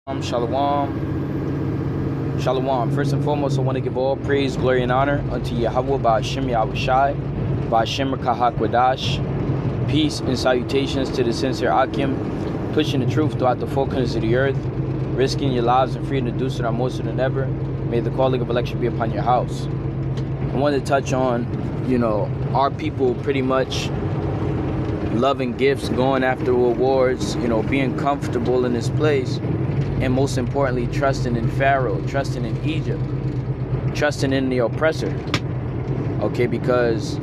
Shalom. Shalom. First and foremost, I want to give all praise, glory, and honor unto Yahweh Ba'ashem Yahushai, Ba'ashem Kahakwadash. Peace and salutations to the sincere Akim, pushing the truth throughout the four corners of the earth, risking your lives and freedom to do so more so than ever. May the calling of election be upon your house. I want to touch on, our people pretty much loving gifts, going after rewards, being comfortable in this place, and most importantly, trusting in Pharaoh, trusting in Egypt, trusting in the oppressor. Okay, because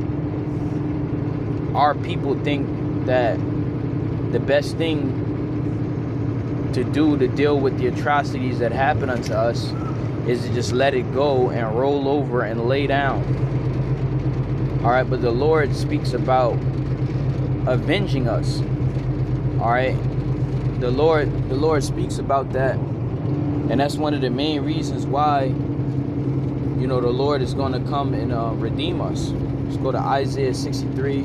our people think that the best thing to do to deal with the atrocities that happen unto us is to just let it go and roll over and lay down. All right, but the Lord speaks about avenging us. All right, the Lord speaks about that, and that's one of the main reasons why the Lord is going to come and redeem us. Let's go to Isaiah 63.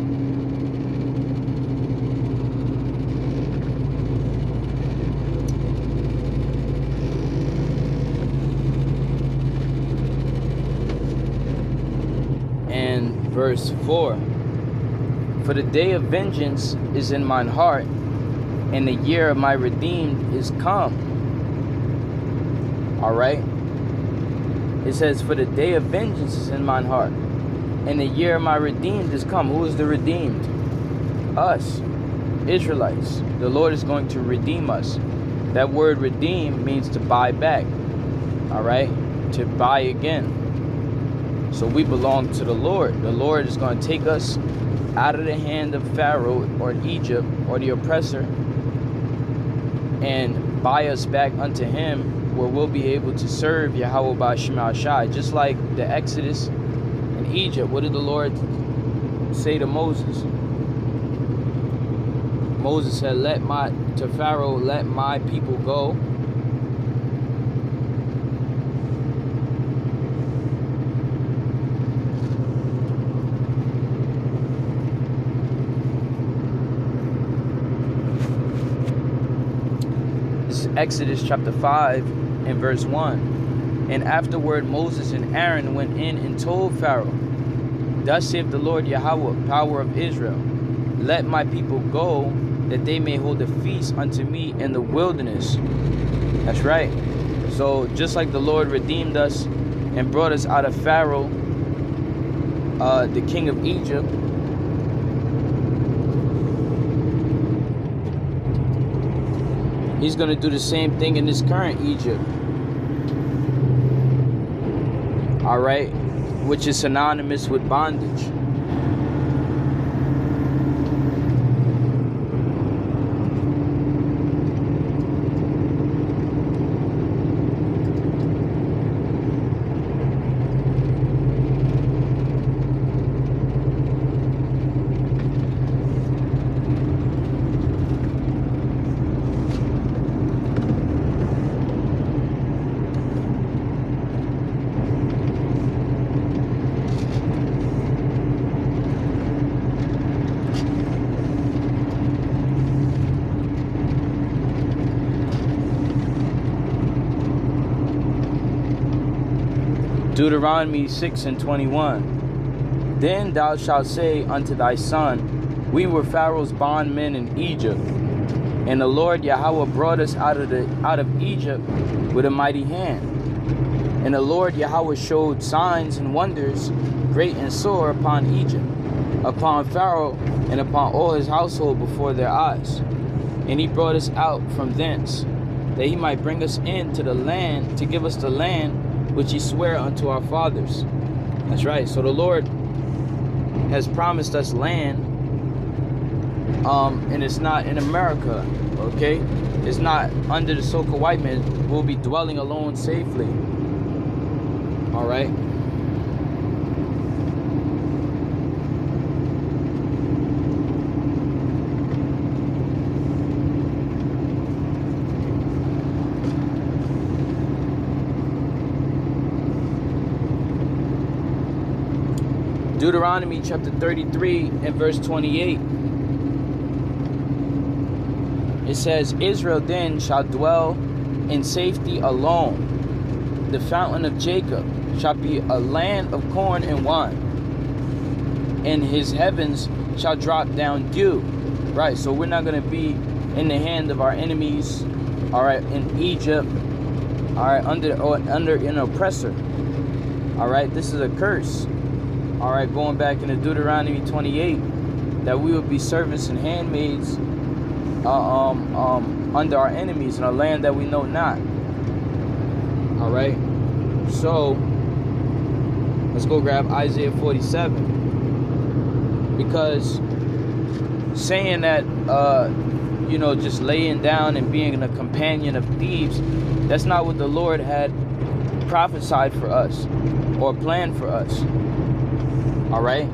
And verse 4. For the day of vengeance is in mine heart, and the year of my redeemed is come. All right. It says, for the day of vengeance is in mine heart, and the year of my redeemed is come. Who is the redeemed? Us, Israelites. The Lord is going to redeem us. That word redeem means to buy back. All right. To buy again. So we belong to the Lord. The Lord is going to take us out of the hand of Pharaoh or Egypt or the oppressor and buy us back unto him, where we'll be able to serve Yahweh Ba'ashem Yahushai. Just like the Exodus in Egypt, what did the Lord say to Moses? Moses said, to Pharaoh, let my people go. Exodus chapter 5 and verse 1. And afterward Moses and Aaron went in and told Pharaoh, thus saith the Lord Yahweh, power of Israel, let my people go, that they may hold a feast unto me in the wilderness. That's right. So just like the Lord redeemed us and brought us out of Pharaoh, the king of Egypt, he's going to do the same thing in this current Egypt. All right, which is synonymous with bondage. Deuteronomy 6 and 21. Then thou shalt say unto thy son, we were Pharaoh's bondmen in Egypt, and the Lord Yahweh brought us out of Egypt with a mighty hand. And the Lord Yahweh showed signs and wonders great and sore upon Egypt, upon Pharaoh, and upon all his household before their eyes. And he brought us out from thence, that he might bring us into the land, to give us the land which he sware unto our fathers. That's right. So the Lord has promised us land, and it's not in America, okay? It's not under the so-called white man. We'll be dwelling alone safely. All right. Deuteronomy chapter 33 and verse 28. It says, Israel then shall dwell in safety alone. The fountain of Jacob shall be a land of corn and wine, and his heavens shall drop down dew. Right, so we're not going to be in the hand of our enemies, all right, in Egypt, all right, under an oppressor. All right, this is a curse. All right, going back into Deuteronomy 28, that we will be servants and handmaids under our enemies in a land that we know not. All right, so let's go grab Isaiah 47, because saying that you know, just laying down and being a companion of thieves, that's not what the Lord had prophesied for us or planned for us. All right,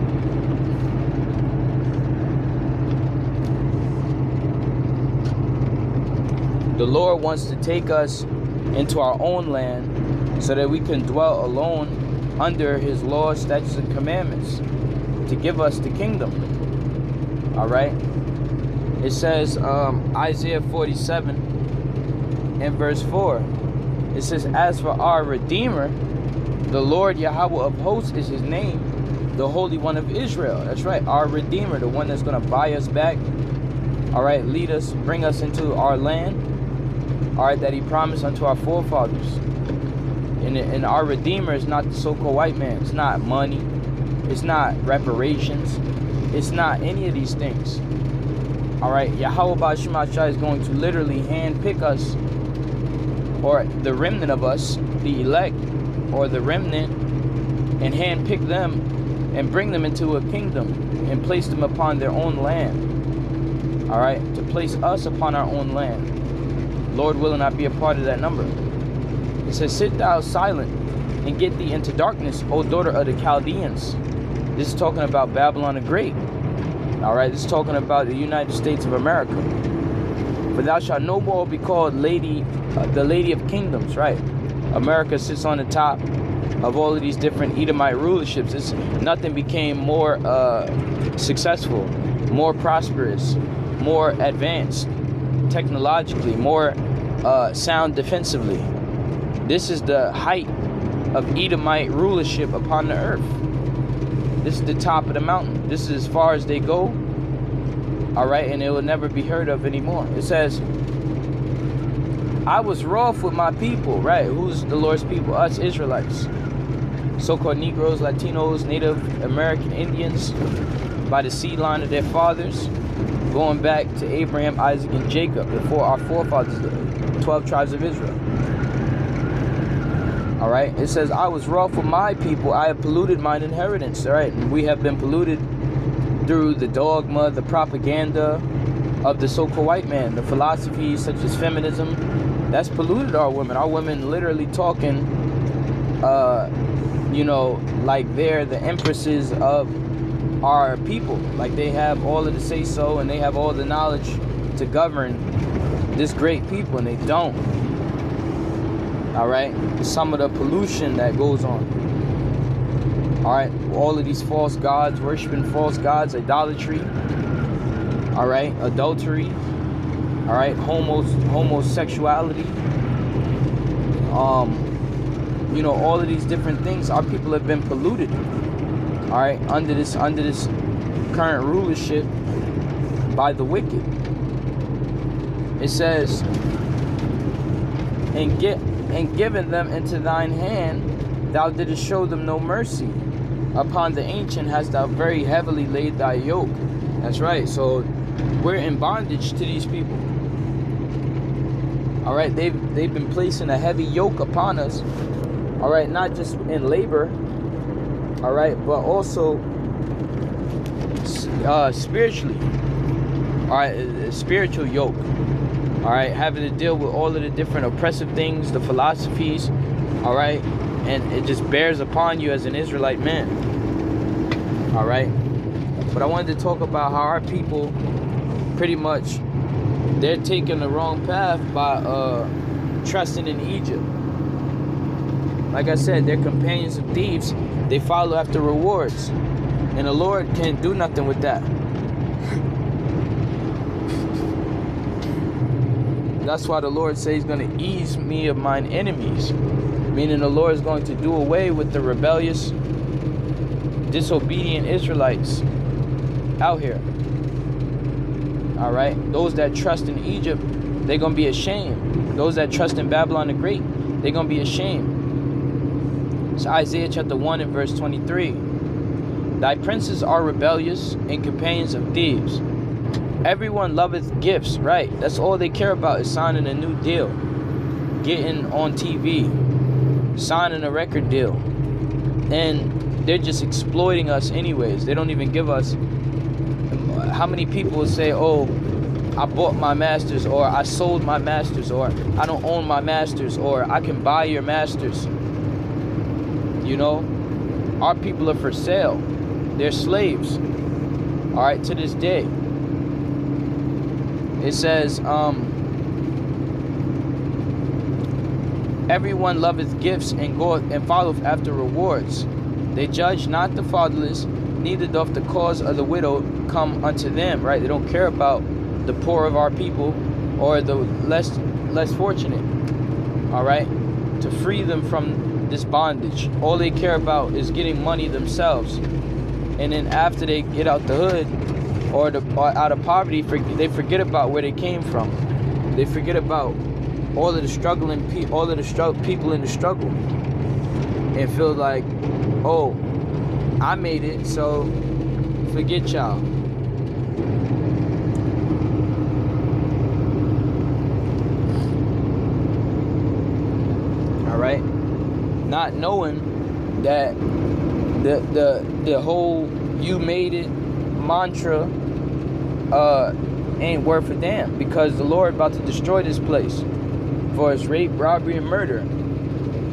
the Lord wants to take us into our own land so that we can dwell alone under his laws, statutes, and commandments, to give us the kingdom. All right, it says Isaiah 47 and verse 4, it says, as for our Redeemer, the Lord Yahweh of hosts is his name, the Holy One of Israel. That's right, our Redeemer, the one that's going to buy us back, all right, lead us, bring us into our land, all right, that he promised unto our forefathers. And our Redeemer is not the so-called white man. It's not money. It's not reparations. It's not any of these things. All right, Yahweh Ba'ashim Ashai is going to literally handpick us, or the remnant of us, the elect, or the remnant, and handpick them and bring them into a kingdom and place them upon their own land. All right, to place us upon our own land. Lord willing, I be a part of that number. It says, sit thou silent and get thee into darkness, O daughter of the Chaldeans. This is talking about Babylon the Great. All right, this is talking about the United States of America. For thou shalt no more be called lady, the Lady of Kingdoms. Right, America sits on the top of all of these different Edomite rulerships. Nothing became more successful, more prosperous, more advanced technologically, more sound defensively. This is the height of Edomite rulership upon the earth. This is the top of the mountain. This is as far as they go. All right, and it will never be heard of anymore. It says, I was wroth with my people. Right, who's the Lord's people? Us Israelites, so-called Negroes, Latinos, Native American Indians, by the seed line of their fathers, going back to Abraham, Isaac, and Jacob, before our forefathers, the 12 tribes of Israel. All right, it says, I was wroth with my people, I have polluted mine inheritance. All right, and we have been polluted through the dogma, the propaganda of the so-called white man, the philosophies such as feminism. That's polluted our women. Our women literally talking, you know, like they're the empresses of our people. Like they have all of the say-so and they have all the knowledge to govern this great people, and they don't. All right, some of the pollution that goes on. All right, all of these false gods, worshiping false gods, idolatry. All right, adultery. All right, homosexuality. You know, all of these different things. Our people have been polluted. All right, under this current rulership by the wicked. It says, and given them into thine hand, thou didst show them no mercy. Upon the ancient hast thou very heavily laid thy yoke. That's right. So we're in bondage to these people. All right, they've been placing a heavy yoke upon us. All right, not just in labor. All right, but also spiritually. All right, a spiritual yoke. All right, having to deal with all of the different oppressive things, the philosophies. All right, and it just bears upon you as an Israelite man. All right, but I wanted to talk about how our people pretty much, they're taking the wrong path by trusting in Egypt. Like I said, they're companions of thieves. They follow after rewards, and the Lord can't do nothing with that. That's why the Lord says he's going to ease me of mine enemies. Meaning the Lord is going to do away with the rebellious, disobedient Israelites out here. All right. Those that trust in Egypt, they're going to be ashamed. Those that trust in Babylon the Great, they're going to be ashamed. It's Isaiah chapter 1 and verse 23. Thy princes are rebellious and companions of thieves. Everyone loveth gifts, right? That's all they care about is signing a new deal, getting on TV, signing a record deal. And they're just exploiting us anyways. They don't even give us. How many people will say, oh, I bought my masters, or I sold my masters, or I don't own my masters, or I can buy your masters. You know, our people are for sale. They're slaves. All right, to this day. It says, everyone loveth gifts and goeth and followeth after rewards. They judge not the fatherless, neither doth the cause of the widow come unto them. Right? They don't care about the poor of our people or the less fortunate. All right, to free them from this bondage. All they care about is getting money themselves, and then after they get out the hood or out of poverty, they forget about where they came from. They forget about all of the struggling people in the struggle, and feel like, oh, I made it, so forget y'all. All right, not knowing that the whole "you made it" mantra ain't worth a damn, because the Lord about to destroy this place for its rape, robbery, and murder.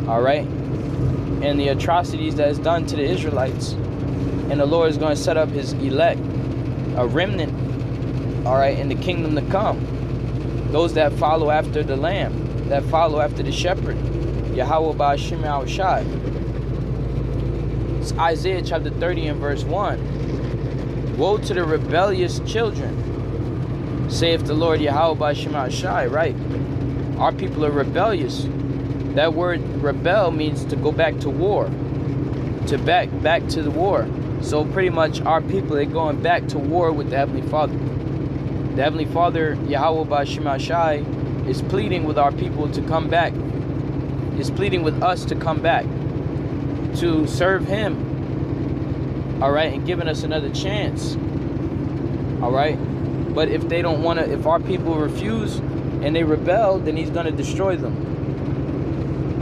All right, and the atrocities that is done to the Israelites. And the Lord is going to set up his elect, a remnant, all right, in the kingdom to come. Those that follow after the Lamb, that follow after the shepherd, Yahweh Ba'ashim Yahushai. It's Isaiah chapter 30 and verse 1. Woe to the rebellious children, saith the Lord Yahweh Ba'ashim Yahushai. Right? Our people are rebellious. That word rebel means to go back to war, to back to the war. So pretty much our people are going back to war with the Heavenly Father. The Heavenly Father, Yahweh Ba'ashim Yahushai, is pleading with our people to come back. Is pleading with us to come back, to serve him. All right, and giving us another chance. All right, but if they don't want to, if our people refuse and they rebel, then he's going to destroy them.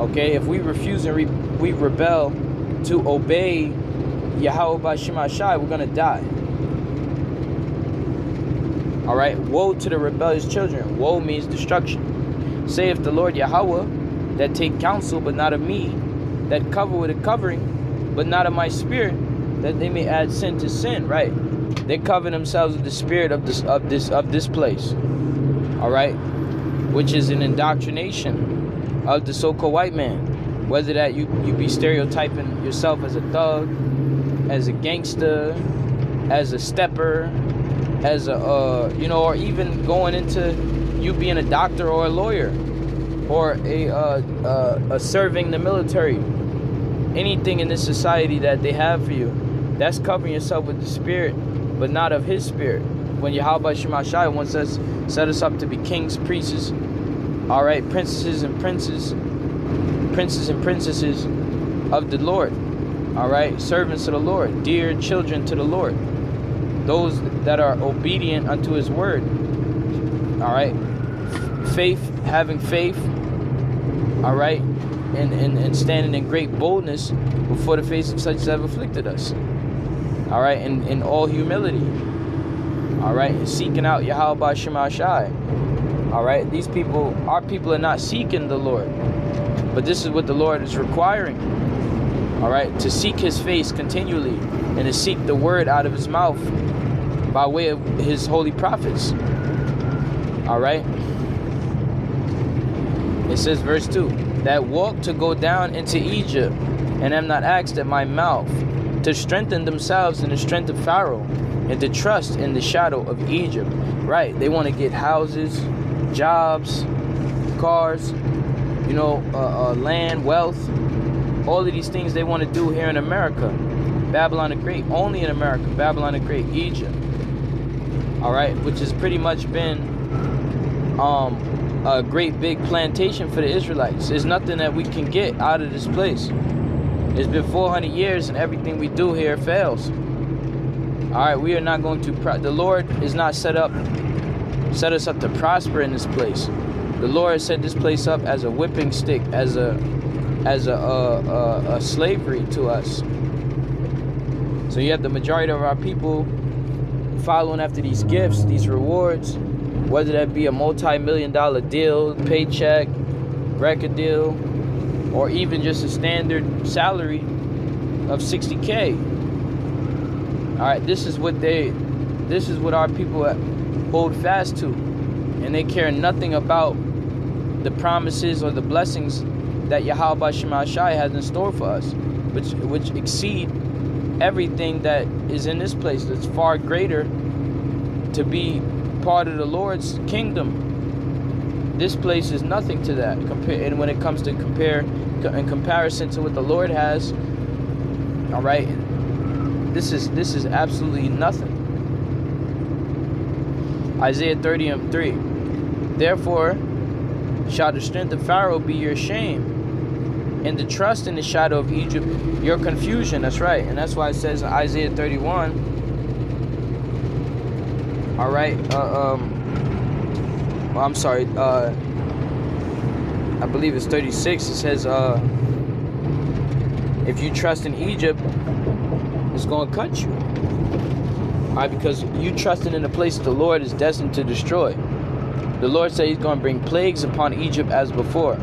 Okay, if we refuse and we rebel to obey Yahweh Ba'ashim Yahushai, we're going to die. All right, woe to the rebellious children. Woe means destruction. Saith the Lord Yahweh, that take counsel but not of me, that cover with a covering but not of my spirit, that they may add sin to sin. Right? They cover themselves with the spirit of this place. All right, which is an indoctrination of the so-called white man. Whether that you be stereotyping yourself as a thug, as a gangster, as a stepper, as a or even going into you being a doctor or a lawyer, or a serving the military. Anything in this society that they have for you, that's covering yourself with the spirit, but not of his spirit. When Yahweh Shemashai wants us, set us up to be kings, priests, all right, princesses and princesses of the Lord, all right, servants to the Lord, dear children to the Lord, those that are obedient unto his word, all right, having faith, all right, and standing in great boldness before the face of such as have afflicted us, all right, in all humility, all right, and seeking out Yahweh Ba'ashim Yahushai. All right, our people are not seeking the Lord, but this is what the Lord is requiring. All right, to seek his face continually and to seek the word out of his mouth by way of his holy prophets. All right, it says verse 2, that walk to go down into Egypt and am not asked at my mouth, to strengthen themselves in the strength of Pharaoh and to trust in the shadow of Egypt. Right, they want to get houses, jobs, cars, you know, land, wealth, all of these things they want to do here in America. Babylon the Great, only in America. Babylon the Great, Egypt. All right, which has pretty much been a great big plantation for the Israelites. There's nothing that we can get out of this place. It's been 400 years and everything we do here fails. All right, we are not going to, the Lord is not set us up to prosper in this place. The Lord has set this place up as a whipping stick, as a slavery to us. So you have the majority of our people following after these gifts, these rewards, whether that be a multi-million-dollar deal, paycheck, record deal, or even just a standard salary of 60K. All right, this is what our people hold fast to, and they care nothing about the promises or the blessings that Yahweh Shema Shai has in store for us, which exceed everything that is in this place. That's far greater to be part of the Lord's kingdom. This place is nothing to that. And when it comes to in comparison to what the Lord has, all right, this is absolutely nothing. Isaiah 30:3. Therefore shall the strength of Pharaoh be your shame, and the trust in the shadow of Egypt your confusion. That's right. And that's why it says in Isaiah 31, all right, well, I'm sorry, I believe it's 36. It says, if you trust in Egypt, it's going to cut you. All right, because you trusting in the place the Lord is destined to destroy. The Lord said he's going to bring plagues upon Egypt as before.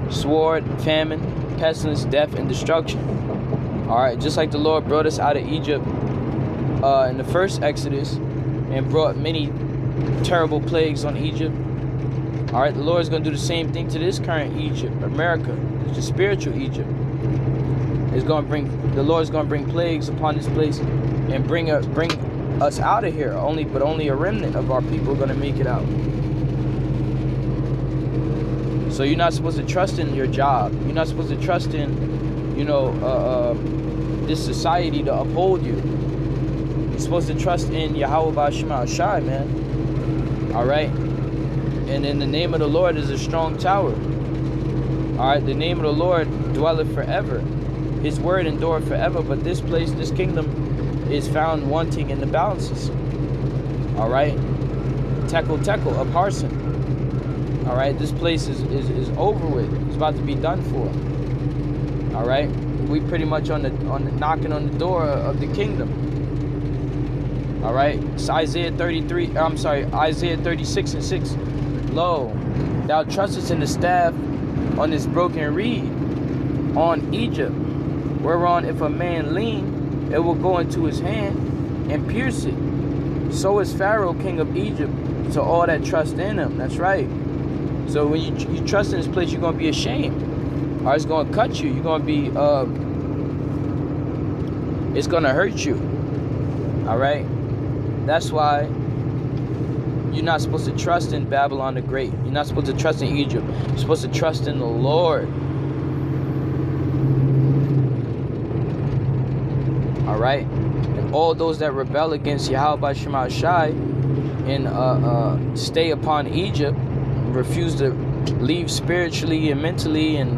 Sword, famine, pestilence, death, and destruction. All right, just like the Lord brought us out of Egypt in the first Exodus and brought many terrible plagues on Egypt. All right, the Lord is going to do the same thing to this current Egypt, America, the spiritual Egypt. The Lord is going to bring plagues upon this place and bring us out of here. But only a remnant of our people are going to make it out. So you're not supposed to trust in your job. You're not supposed to trust in, this society to uphold you. You're supposed to trust in Yahweh Shema Shai, man. All right. And in the name of the Lord is a strong tower. All right. The name of the Lord dwelleth forever. His word endureth forever. But this place, this kingdom, is found wanting in the balances. All right. Tekel, a parson. All right. This place is over with. It's about to be done for. All right. We pretty much on the knocking on the door of the kingdom. All right. It's Isaiah 36:6. Lo, thou trustest in the staff on this broken reed, on Egypt, whereon if a man lean, it will go into his hand and pierce it. So is Pharaoh, king of Egypt, to all that trust in him. That's right. So when you trust in this place, you're going to be ashamed. Or it's going to cut you. You're going to be, it's going to hurt you. All right? That's why you're not supposed to trust in Babylon the Great. You're not supposed to trust in Egypt. You're supposed to trust in the Lord. All right? And all those that rebel against Yahweh Shema Shai and stay upon Egypt, refuse to leave spiritually and mentally, and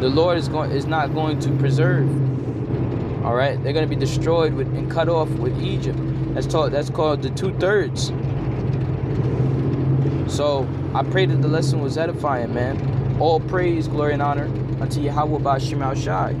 the Lord is not going to preserve. All right? They're going to be destroyed and cut off with Egypt. That's called the 2/3. So I pray that the lesson was edifying, man. All praise, glory, and honor unto Yahweh Shema Shai.